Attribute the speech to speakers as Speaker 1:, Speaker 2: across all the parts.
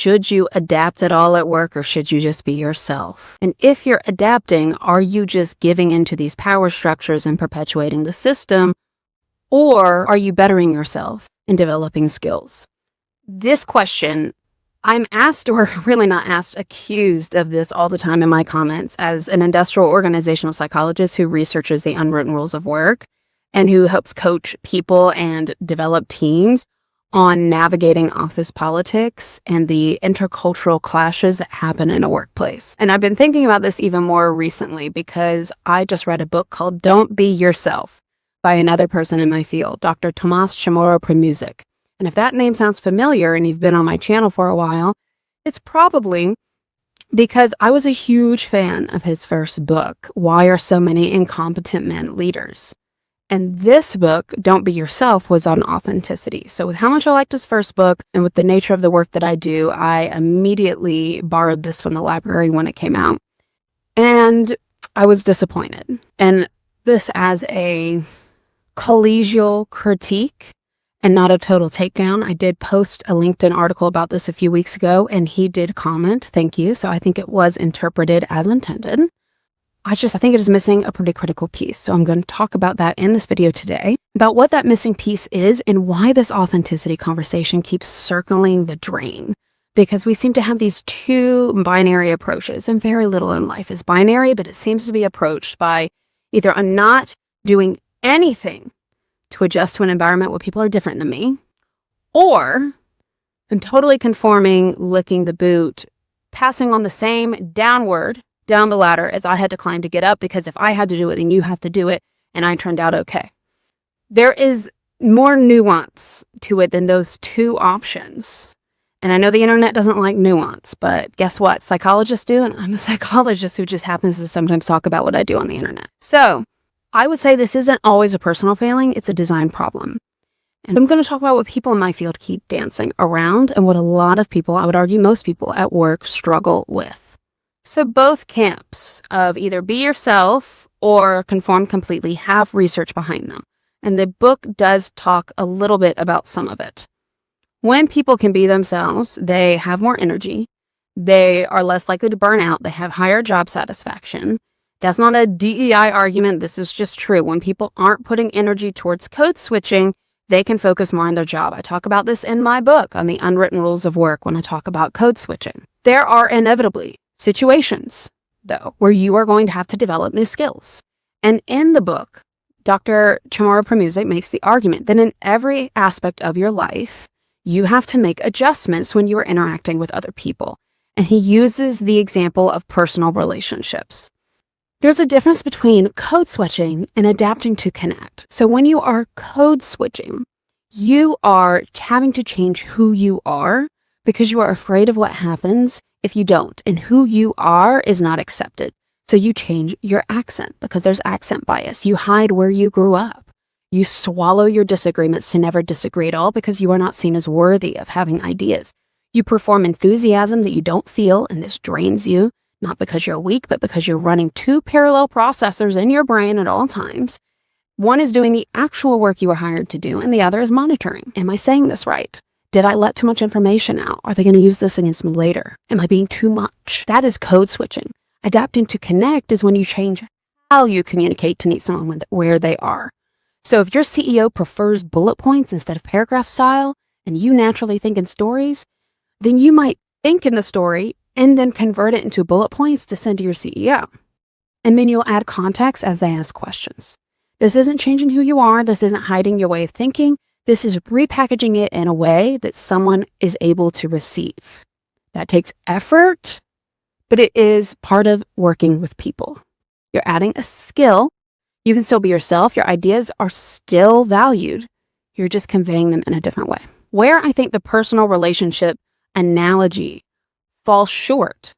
Speaker 1: should you adapt at all at work, or should you just be yourself? And if you're adapting, are you just giving into these power structures and perpetuating the system, or are you bettering yourself and developing skills? This question, I'm asked, or really not asked, accused of this all the time in my comments as an industrial organizational psychologist who researches the unwritten rules of work and who helps coach people and develop teams on navigating office politics and the intercultural clashes that happen in a workplace. And I've been thinking about this even more recently because I just read a book called Don't Be Yourself by another person in my field, Dr. Chamorro-Premuzic. And if that name sounds familiar and you've been on my channel for a while, it's probably because I was a huge fan of his first book, Why Are So Many Incompetent Men Leaders? And this book, Don't Be Yourself, was on authenticity. So with how much I liked his first book and with the nature of the work that I do, I immediately borrowed this from the library when it came out. And I was disappointed. And this as a collegial critique and not a total takedown. I did post a LinkedIn article about this a few weeks ago, and he did comment, thank you. So I think it was interpreted as intended. I think it is missing a pretty critical piece. So I'm going to talk about that in this video today, about what that missing piece is and why this authenticity conversation keeps circling the drain. Because we seem to have these two binary approaches, and very little in life is binary, but it seems to be approached by either I'm not doing anything to adjust to an environment where people are different than me, or I'm totally conforming, licking the boot, passing on the same downward down the ladder as I had to climb to get up, because if I had to do it, then you have to do it, and I turned out okay. There is more nuance to it than those two options. And I know the internet doesn't like nuance, but guess what? Psychologists do, and I'm a psychologist who just happens to sometimes talk about what I do on the internet. So I would say this isn't always a personal failing, it's a design problem. And I'm going to talk about what people in my field keep dancing around and what a lot of people, I would argue most people at work, struggle with. So both camps of either be yourself or conform completely have research behind them. And the book does talk a little bit about some of it. When people can be themselves, they have more energy. They are less likely to burn out. They have higher job satisfaction. That's not a DEI argument. This is just true. When people aren't putting energy towards code switching, they can focus more on their job. I talk about this in my book on the unwritten rules of work when I talk about code switching. There are inevitably situations, though, where you are going to have to develop new skills. And in the book, Dr. Chamorro-Premuzic makes the argument that in every aspect of your life, you have to make adjustments when you are interacting with other people. And he uses the example of personal relationships. There's a difference between code switching and adapting to connect. So when you are code switching, you are having to change who you are because you are afraid of what happens if you don't, and who you are is not accepted. So you change your accent because there's accent bias. You hide where you grew up. You swallow your disagreements to never disagree at all because you are not seen as worthy of having ideas. You perform enthusiasm that you don't feel, and this drains you, not because you're weak, but because you're running two parallel processors in your brain at all times. One is doing the actual work you were hired to do, and the other is monitoring. Am I saying this right? Did I let too much information out? Are they going to use this against me later? Am I being too much? That is code switching. Adapting to connect is when you change how you communicate to meet someone where they are. So if your CEO prefers bullet points instead of paragraph style, and you naturally think in stories, then you might think in the story and then convert it into bullet points to send to your CEO. And then you'll add context as they ask questions. This isn't changing who you are. This isn't hiding your way of thinking. This is repackaging it in a way that someone is able to receive. That takes effort, but it is part of working with people. You're adding a skill. You can still be yourself. Your ideas are still valued. You're just conveying them in a different way. Where I think the personal relationship analogy falls short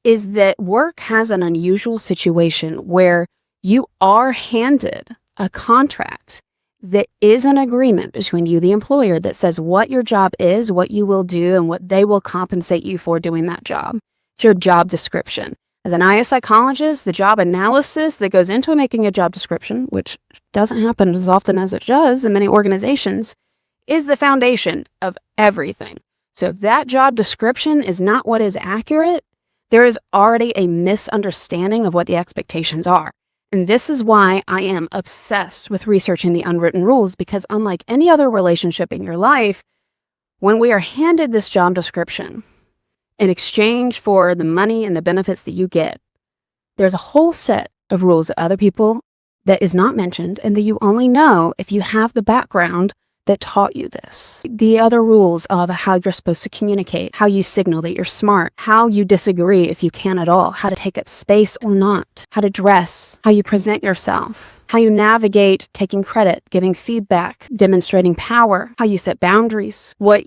Speaker 1: is that work has an unusual situation where you are handed a contract that is an agreement between you, the employer, that says what your job is, what you will do, and what they will compensate you for doing that job. It's your job description. As an IA psychologist, the job analysis that goes into making a job description, which doesn't happen as often as it does in many organizations, is the foundation of everything. So if that job description is not what is accurate, there is already a misunderstanding of what the expectations are. And this is why I am obsessed with researching the unwritten rules, because unlike any other relationship in your life, when we are handed this job description in exchange for the money and the benefits that you get, there's a whole set of rules that other people that is not mentioned and that you only know if you have the background that taught you this. The other rules of how you're supposed to communicate, how you signal that you're smart, how you disagree if you can at all, how to take up space or not, how to dress, how you present yourself, how you navigate taking credit, giving feedback, demonstrating power, how you set boundaries, what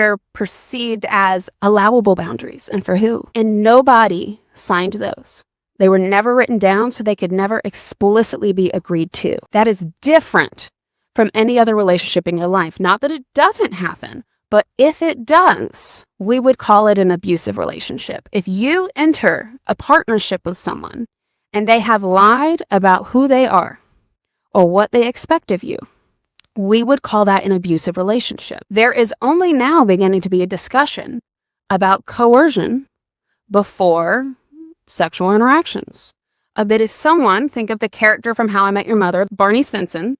Speaker 1: are perceived as allowable boundaries and for who. And nobody signed those. They were never written down, so they could never explicitly be agreed to. That is different from any other relationship in your life. Not that it doesn't happen, but if it does, we would call it an abusive relationship. If you enter a partnership with someone and they have lied about who they are or what they expect of you, we would call that an abusive relationship. There is only now beginning to be a discussion about coercion before sexual interactions. But if someone, think of the character from How I Met Your Mother, Barney Stinson,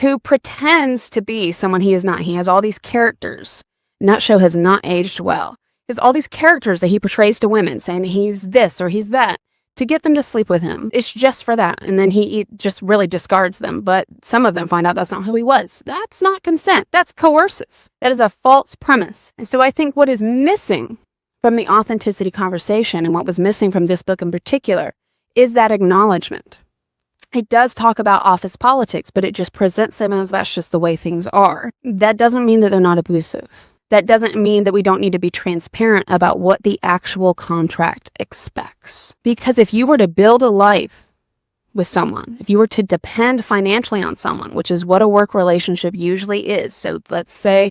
Speaker 1: who pretends to be someone he is not. He has all these characters. And that show has not aged well. He has all these characters that he portrays to women, saying he's this or he's that, to get them to sleep with him. It's just for that. And then he just really discards them. But some of them find out that's not who he was. That's not consent. That's coercive. That is a false premise. And so I think what is missing from the authenticity conversation, and what was missing from this book in particular, is that acknowledgement. It does talk about office politics, but it just presents them as that's just the way things are. That doesn't mean that they're not abusive. That doesn't mean that we don't need to be transparent about what the actual contract expects. Because if you were to build a life with someone, if you were to depend financially on someone, which is what a work relationship usually is. So let's say,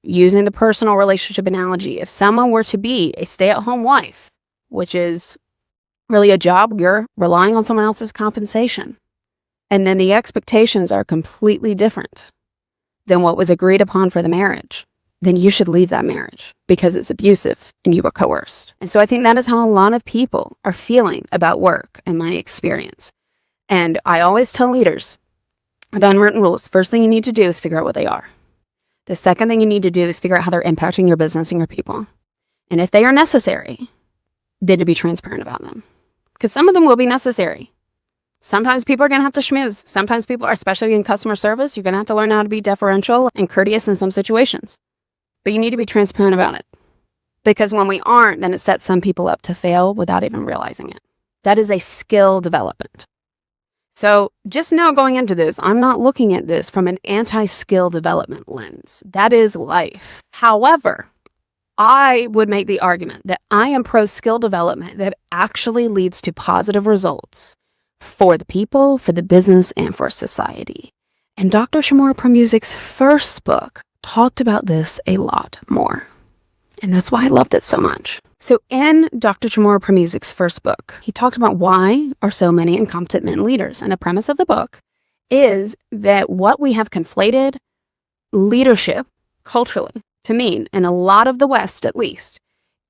Speaker 1: using the personal relationship analogy, if someone were to be a stay-at-home wife, which is really a job, you're relying on someone else's compensation. And then the expectations are completely different than what was agreed upon for the marriage. Then you should leave that marriage because it's abusive and you were coerced. And so I think that is how a lot of people are feeling about work, in my experience. And I always tell leaders, the unwritten rules, first thing you need to do is figure out what they are. The second thing you need to do is figure out how they're impacting your business and your people. And if they are necessary, then to be transparent about them. Because some of them will be necessary. Sometimes people are going to have to schmooze. Sometimes people are, especially in customer service, you're going to have to learn how to be deferential and courteous in some situations. But you need to be transparent about it. Because when we aren't, then it sets some people up to fail without even realizing it. That is a skill development. So just know going into this, I'm not looking at this from an anti-skill development lens. That is life. However, I would make the argument that I am pro-skill development that actually leads to positive results for the people, for the business, and for society. And Dr. Chamorro-Premuzic's first book talked about this a lot more. And that's why I loved it so much. So in Dr. Chamorro-Premuzic's first book, he talked about why are so many incompetent men leaders. And the premise of the book is that what we have conflated leadership culturally to mean, in a lot of the West at least,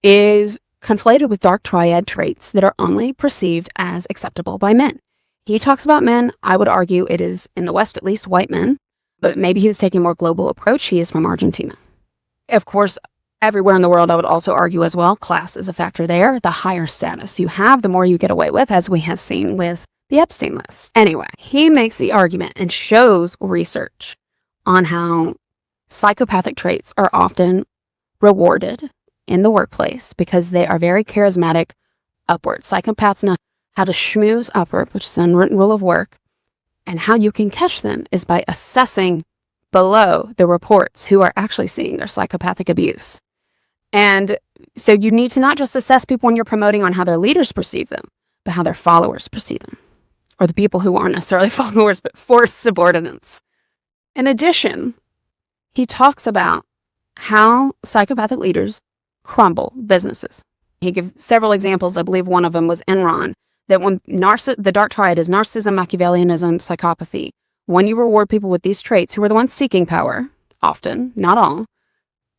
Speaker 1: is conflated with dark triad traits that are only perceived as acceptable by men. He talks about men. I would argue it is, in the West at least, white men, but maybe he was taking a more global approach. He is from Argentina. Of course, everywhere in the world, I would also argue as well, class is a factor there. The higher status you have, the more you get away with, as we have seen with the Epstein list. Anyway, he makes the argument and shows research on how psychopathic traits are often rewarded in the workplace because they are very charismatic upward. Psychopaths know how to schmooze upward, which is an unwritten rule of work, and how you can catch them is by assessing below the reports who are actually seeing their psychopathic abuse. And so you need to not just assess people when you're promoting on how their leaders perceive them, but how their followers perceive them, or the people who aren't necessarily followers, but forced subordinates. In addition, he talks about how psychopathic leaders crumble businesses. He gives several examples. I believe one of them was Enron, that when the dark triad is narcissism, Machiavellianism, psychopathy. When you reward people with these traits who are the ones seeking power, often, not all,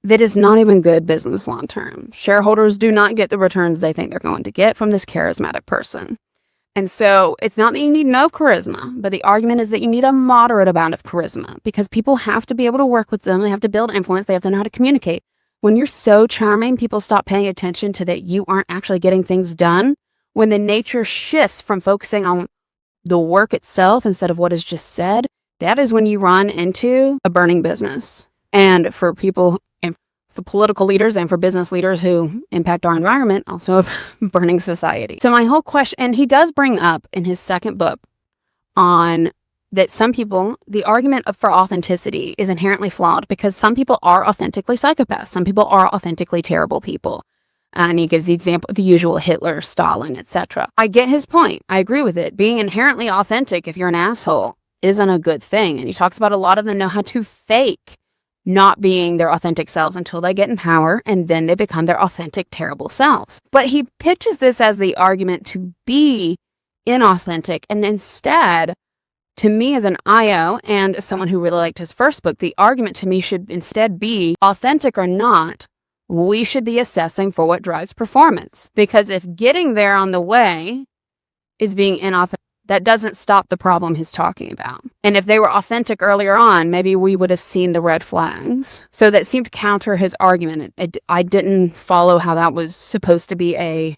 Speaker 1: that is not even good business long term. Shareholders do not get the returns they think they're going to get from this charismatic person. And so it's not that you need no charisma, but the argument is that you need a moderate amount of charisma because people have to be able to work with them. They have to build influence. They have to know how to communicate. When you're so charming, people stop paying attention to that you aren't actually getting things done. When the nature shifts from focusing on the work itself instead of what is just said, that is when you run into a burning business. And for people, and for political leaders and for business leaders who impact our environment, also a burning society. So my whole question, and he does bring up in his second book on that some people, the argument for authenticity is inherently flawed because some people are authentically psychopaths. Some people are authentically terrible people. And he gives the example, the usual Hitler, Stalin, etc. I get his point. I agree with it. Being inherently authentic, if you're an asshole, isn't a good thing. And he talks about a lot of them know how to fake not being their authentic selves until they get in power, and then they become their authentic, terrible selves. But he pitches this as the argument to be inauthentic, and instead, to me as an IO and as someone who really liked his first book, the argument to me should instead be, authentic or not, we should be assessing for what drives performance. Because if getting there on the way is being inauthentic, that doesn't stop the problem he's talking about. And if they were authentic earlier on, maybe we would have seen the red flags. So that seemed to counter his argument. I didn't follow how that was supposed to be a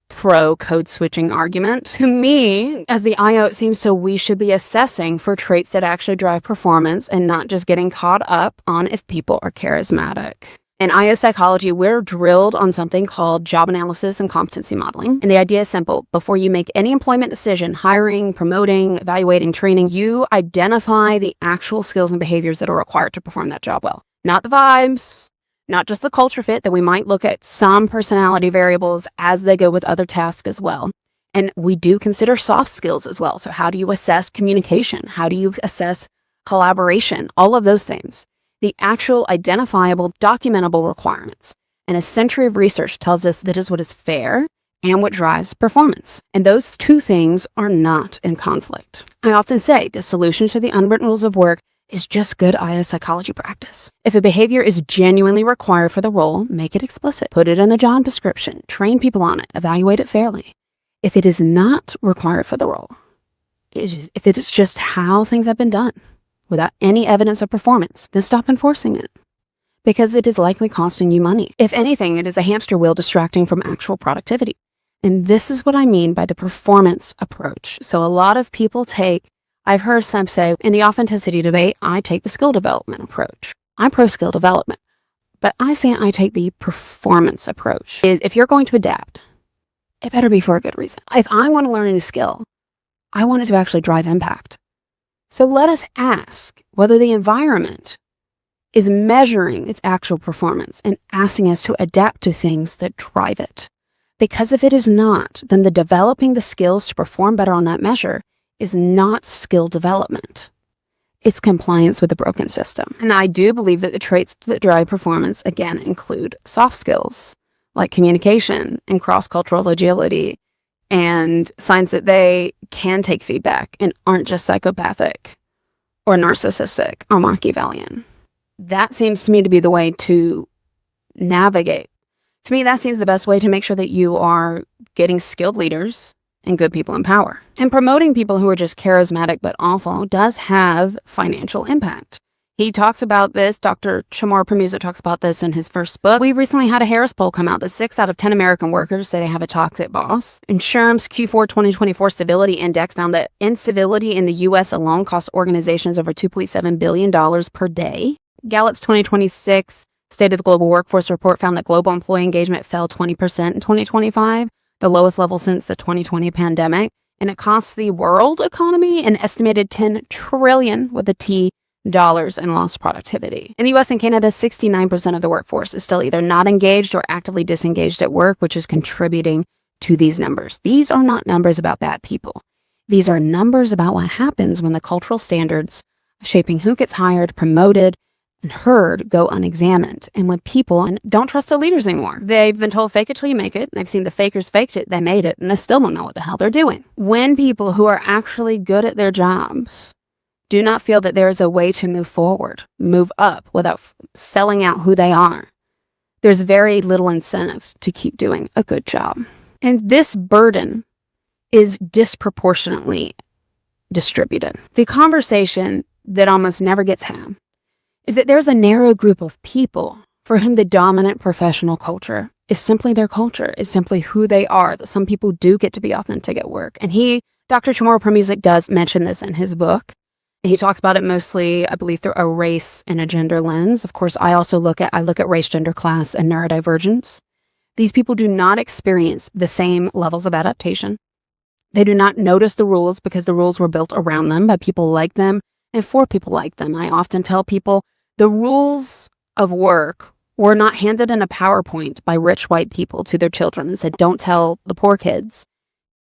Speaker 1: pro-code switching argument. To me, as the IO, it seems so we should be assessing for traits that actually drive performance and not just getting caught up on if people are charismatic. In IO psychology, we're drilled on something called job analysis and competency modeling. And the idea is simple. Before you make any employment decision, hiring, promoting, evaluating, training, you identify the actual skills and behaviors that are required to perform that job well. Not the vibes, not just the culture fit, that we might look at some personality variables as they go with other tasks as well. And we do consider soft skills as well. So how do you assess communication? How do you assess collaboration? All of those things. The actual identifiable, documentable requirements. And a century of research tells us that is what is fair and what drives performance. And those two things are not in conflict. I often say the solution to the unwritten rules of work is just good IO psychology practice. If a behavior is genuinely required for the role, make it explicit. Put it in the job description. Train people on it. Evaluate it fairly. If it is not required for the role, if it is just how things have been done, without any evidence of performance, then stop enforcing it. Because it is likely costing you money. If anything, it is a hamster wheel distracting from actual productivity. And this is what I mean by the performance approach. So a lot of people I've heard some say, in the authenticity debate, I take the skill development approach. I'm pro skill development. But I say I take the performance approach. If you're going to adapt, it better be for a good reason. If I want to learn a new skill, I want it to actually drive impact. So let us ask whether the environment is measuring its actual performance and asking us to adapt to things that drive it. Because if it is not, then the developing the skills to perform better on that measure is not skill development. It's compliance with the broken system. And I do believe that the traits that drive performance, again, include soft skills like communication and cross-cultural agility and signs that they can take feedback and aren't just psychopathic or narcissistic or Machiavellian. That seems to me to be the way to navigate. To me, that seems the best way to make sure that you are getting skilled leaders and good people in power. And promoting people who are just charismatic but awful does have financial impact. He talks about this, Dr. Chamorro-premuzic talks about this in his first book. We recently had a Harris poll come out that 6 out of 10 American workers say they have a toxic boss. And SHRM's Q4 2024 Civility Index found that incivility in the U.S. alone costs organizations over $2.7 billion per day. Gallup's 2026 State of the Global Workforce Report found that global employee engagement fell 20% in 2025, the lowest level since the 2020 pandemic. And it costs the world economy an estimated $10 trillion with a T dollars in lost productivity. In the US and Canada, 69% of the workforce is still either not engaged or actively disengaged at work, which is contributing to these numbers. These are not numbers about bad people. These are numbers about what happens when the cultural standards shaping who gets hired, promoted, and heard go unexamined. And when people don't trust their leaders anymore. They've been told fake it till you make it. They've seen the fakers faked it, they made it, and they still don't know what the hell they're doing. When people who are actually good at their jobs do not feel that there is a way to move forward, move up without selling out who they are, there's very little incentive to keep doing a good job. And this burden is disproportionately distributed. The conversation that almost never gets had is that there's a narrow group of people for whom the dominant professional culture is simply their culture, is simply who they are, that some people do get to be authentic at work. And Dr. chamorro-premuzic does mention this in his book. He talks about it mostly, I believe, through a race and a gender lens. Of course, I look at race, gender, class, and neurodivergence. These people do not experience the same levels of adaptation. They do not notice the rules because the rules were built around them by people like them and for people like them. I often tell people the rules of work were not handed in a PowerPoint by rich white people to their children and said, don't tell the poor kids.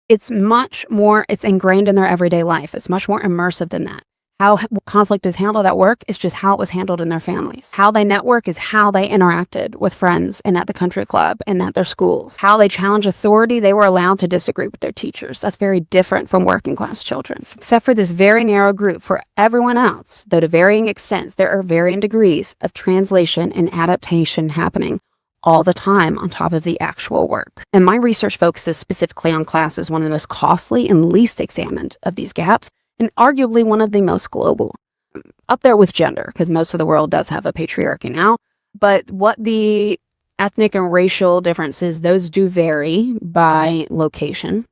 Speaker 1: It's ingrained in their everyday life. It's much more immersive than that. How conflict is handled at work is just how it was handled in their families. How they network is how they interacted with friends and at the country club and at their schools. How they challenge authority, they were allowed to disagree with their teachers. That's very different from working class children. Except for this very narrow group, for everyone else, though to varying extents, there are varying degrees of translation and adaptation happening all the time on top of the actual work. And my research focuses specifically on class as one of the most costly and least examined of these gaps, and arguably one of the most global, up there with gender, because most of the world does have a patriarchy now. But what the ethnic and racial differences, those do vary by location.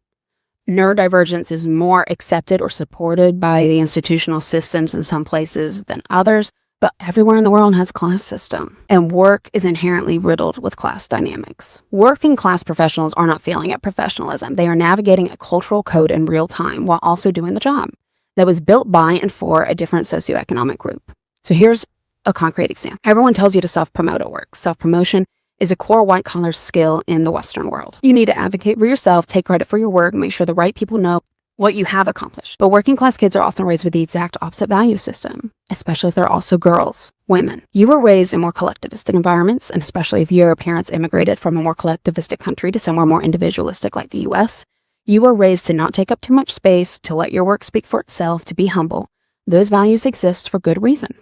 Speaker 1: Neurodivergence is more accepted or supported by the institutional systems in some places than others, but everywhere in the world has a class system, and work is inherently riddled with class dynamics. Working class professionals are not failing at professionalism. They are navigating a cultural code in real time while also doing the job that was built by and for a different socioeconomic group. So here's a concrete example. Everyone tells you to self-promote at work. Self-promotion is a core white-collar skill in the Western world. You need to advocate for yourself, take credit for your work, make sure the right people know what you have accomplished. But working class kids are often raised with the exact opposite value system, especially if they're also girls, women. You were raised in more collectivistic environments, and especially if your parents immigrated from a more collectivistic country to somewhere more individualistic like the US, you were raised to not take up too much space, to let your work speak for itself, to be humble. Those values exist for good reason.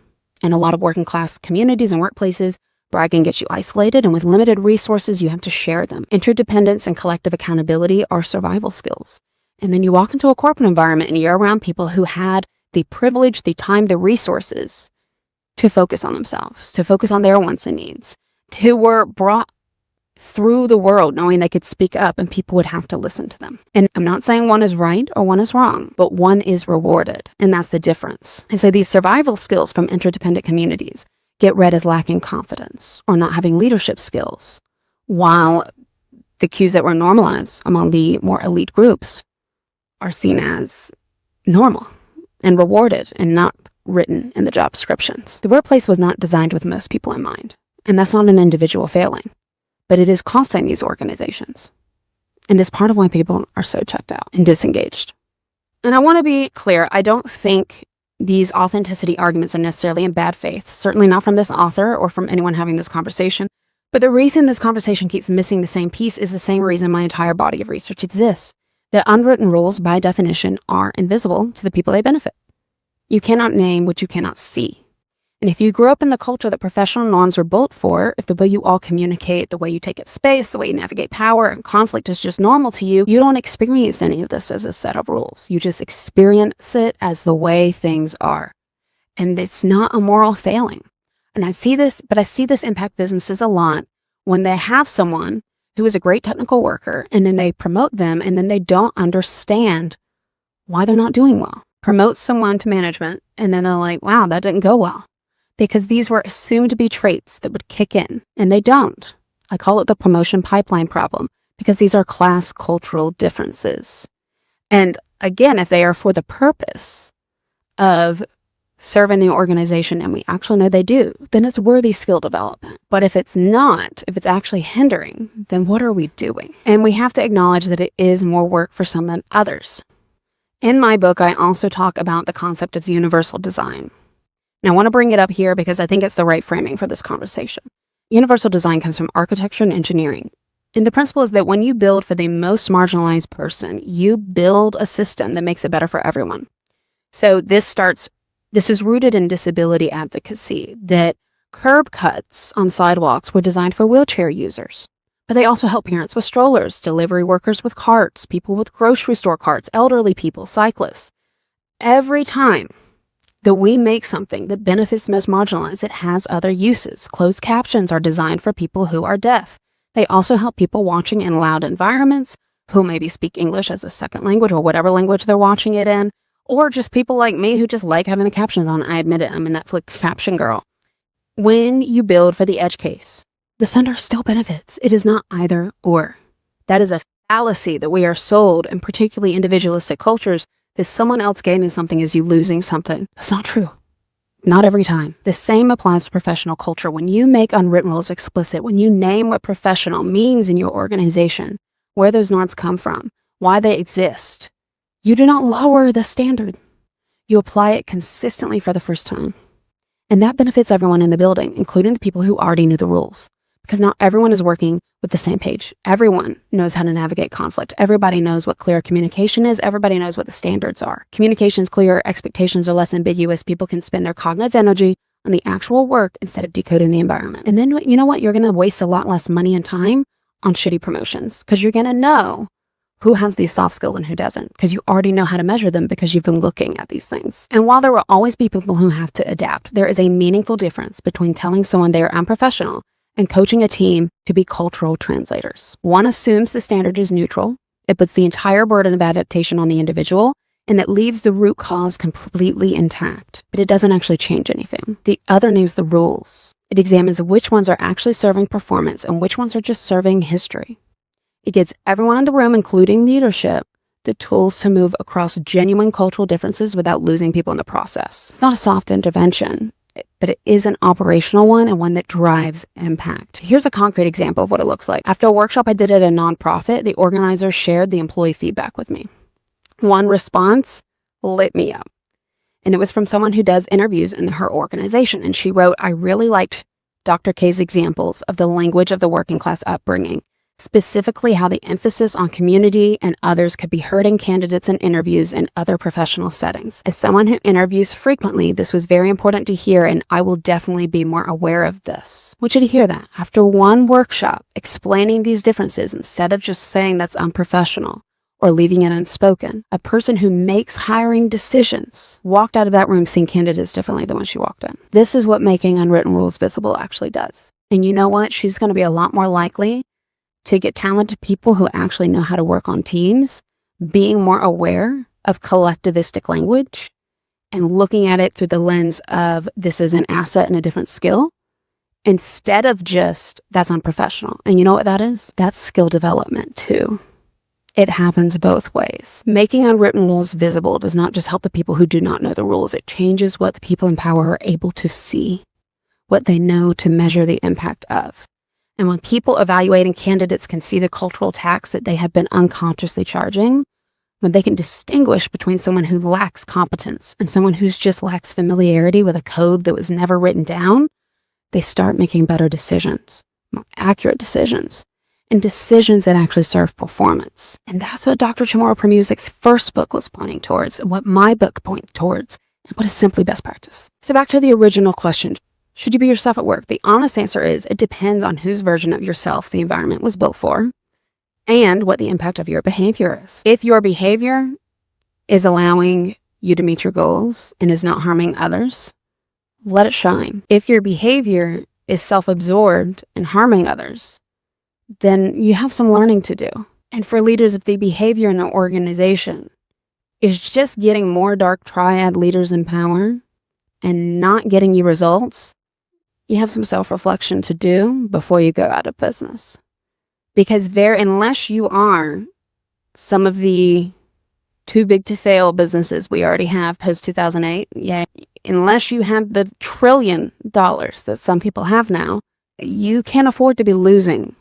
Speaker 1: In a lot of working class communities and workplaces, bragging gets you isolated, and with limited resources, you have to share them. Interdependence and collective accountability are survival skills. And then you walk into a corporate environment and you're around people who had the privilege, the time, the resources to focus on themselves, to focus on their wants and needs, who were brought through the world knowing they could speak up and people would have to listen to them. And I'm not saying one is right or one is wrong, but one is rewarded, and that's the difference. And so these survival skills from interdependent communities get read as lacking confidence or not having leadership skills, while the cues that were normalized among the more elite groups are seen as normal and rewarded and not written in the job descriptions. The workplace was not designed with most people in mind, and that's not an individual failing. But it is costing these organizations. And it's part of why people are so checked out and disengaged. And I want to be clear, I don't think these authenticity arguments are necessarily in bad faith, certainly not from this author or from anyone having this conversation. But the reason this conversation keeps missing the same piece is the same reason my entire body of research exists. That unwritten rules, by definition, are invisible to the people they benefit. You cannot name what you cannot see. And if you grew up in the culture that professional norms were built for, if the way you all communicate, the way you take up space, the way you navigate power and conflict is just normal to you, you don't experience any of this as a set of rules. You just experience it as the way things are. And it's not a moral failing. And I see this impact businesses a lot when they have someone who is a great technical worker and then they promote them and then they don't understand why they're not doing well. Promote someone to management and then they're like, wow, that didn't go well. Because these were assumed to be traits that would kick in, and they don't. I call it the promotion pipeline problem, because these are class cultural differences. And again, if they are for the purpose of serving the organization, and we actually know they do, then it's worthy skill development. But if it's not, if it's actually hindering, then what are we doing? And we have to acknowledge that it is more work for some than others. In my book, I also talk about the concept of universal design. And I want to bring it up here because I think it's the right framing for this conversation. Universal design comes from architecture and engineering. And the principle is that when you build for the most marginalized person, you build a system that makes it better for everyone. So this starts This is rooted in disability advocacy, that curb cuts on sidewalks were designed for wheelchair users. But they also help parents with strollers, delivery workers with carts, people with grocery store carts, elderly people, cyclists. Every time that we make something that benefits most marginalized, it has other uses. Closed captions are designed for people who are deaf. They also help people watching in loud environments who maybe speak English as a second language or whatever language they're watching it in, or just people like me who just like having the captions on. I admit it, I'm a Netflix caption girl. When you build for the edge case, the sender still benefits. It is not either or. That is a fallacy that we are sold, in particularly individualistic cultures, that someone else gaining something is you losing something. That's not true. Not every time. The same applies to professional culture. When you make unwritten rules explicit, when you name what professional means in your organization, where those norms come from, why they exist, you do not lower the standard. You apply it consistently for the first time. And that benefits everyone in the building, including the people who already knew the rules. Because not everyone is working with the same page. Everyone knows how to navigate conflict. Everybody knows what clear communication is. Everybody knows what the standards are. Communication's clear, expectations are less ambiguous. People can spend their cognitive energy on the actual work instead of decoding the environment. And then, you know what? You're going to waste a lot less money and time on shitty promotions because you're going to know who has these soft skills and who doesn't, because you already know how to measure them because you've been looking at these things. And while there will always be people who have to adapt, there is a meaningful difference between telling someone they are unprofessional and coaching a team to be cultural translators. One assumes the standard is neutral. It puts the entire burden of adaptation on the individual, and it leaves the root cause completely intact, but it doesn't actually change anything. The other names the rules. It examines which ones are actually serving performance and which ones are just serving history. It gives everyone in the room, including leadership, the tools to move across genuine cultural differences without losing people in the process. It's not a soft intervention, but it is an operational one and one that drives impact. Here's a concrete example of what it looks like. After a workshop I did at a nonprofit, the organizer shared the employee feedback with me. One response lit me up. And it was from someone who does interviews in her organization. And she wrote, "I really liked Dr. K's examples of the language of the working class upbringing, specifically how the emphasis on community and others could be heard in candidates and interviews and other professional settings. As someone who interviews frequently, this was very important to hear, and I will definitely be more aware of this." I want you to hear that. After one workshop explaining these differences, instead of just saying that's unprofessional or leaving it unspoken, a person who makes hiring decisions walked out of that room seeing candidates differently than when she walked in. This is what making unwritten rules visible actually does. And you know what? She's going to be a lot more likely to get talented people who actually know how to work on teams, being more aware of collectivistic language and looking at it through the lens of this is an asset and a different skill, instead of just that's unprofessional. And you know what that is? That's skill development too. It happens both ways. Making unwritten rules visible does not just help the people who do not know the rules. It changes what the people in power are able to see, what they know to measure the impact of. And when people evaluating candidates can see the cultural tax that they have been unconsciously charging, when they can distinguish between someone who lacks competence and someone who just lacks familiarity with a code that was never written down, they start making better decisions, more accurate decisions, and decisions that actually serve performance. And that's what Dr. Chamorro-Premuzic's first book was pointing towards, and what my book points towards, and what is simply best practice. So back to the original question. Should you be yourself at work? The honest answer is it depends on whose version of yourself the environment was built for and what the impact of your behavior is. If your behavior is allowing you to meet your goals and is not harming others, let it shine. If your behavior is self-absorbed and harming others, then you have some learning to do. And for leaders, if the behavior in an organization is just getting more dark triad leaders in power and not getting you results, you have some self-reflection to do before you go out of business. Because unless you are some of the too big to fail businesses we already have post-2008, unless you have the $1 trillion that some people have now, you can't afford to be losing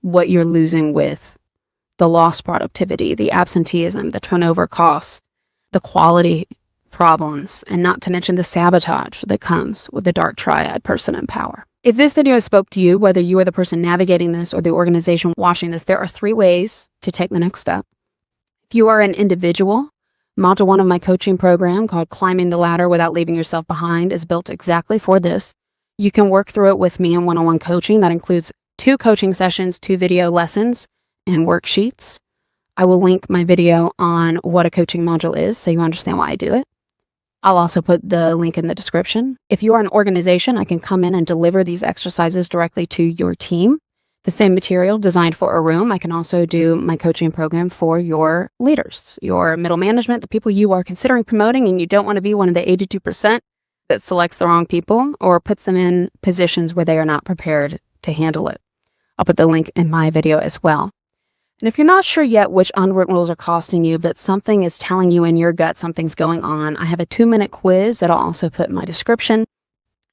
Speaker 1: what you're losing with the lost productivity, the absenteeism, the turnover costs, the quality problems, and not to mention the sabotage that comes with the dark triad person in power. If this video spoke to you, whether you are the person navigating this or the organization watching this, there are 3 ways to take the next step. If you are an individual Module 1 of my coaching program, called Climbing the Ladder Without Leaving Yourself Behind, is built exactly for this. You can work through it with me in one-on-one coaching. That includes 2 coaching sessions, 2 video lessons, and worksheets. I will link my video on what a coaching module is so you understand why I do it. I'll also put the link in the description. If you are an organization, I can come in and deliver these exercises directly to your team. The same material designed for a room. I can also do my coaching program for your leaders, your middle management, the people you are considering promoting, and you don't want to be one of the 82% that selects the wrong people or puts them in positions where they are not prepared to handle it. I'll put the link in my video as well. And if you're not sure yet which unwritten rules are costing you, but something is telling you in your gut something's going on, I have a 2-minute quiz that I'll also put in my description.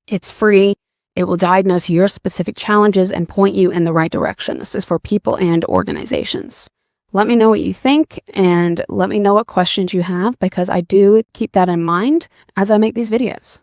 Speaker 1: It's free. It will diagnose your specific challenges and point you in the right direction. This is for people and organizations. Let me know what you think and let me know what questions you have, because I do keep that in mind as I make these videos.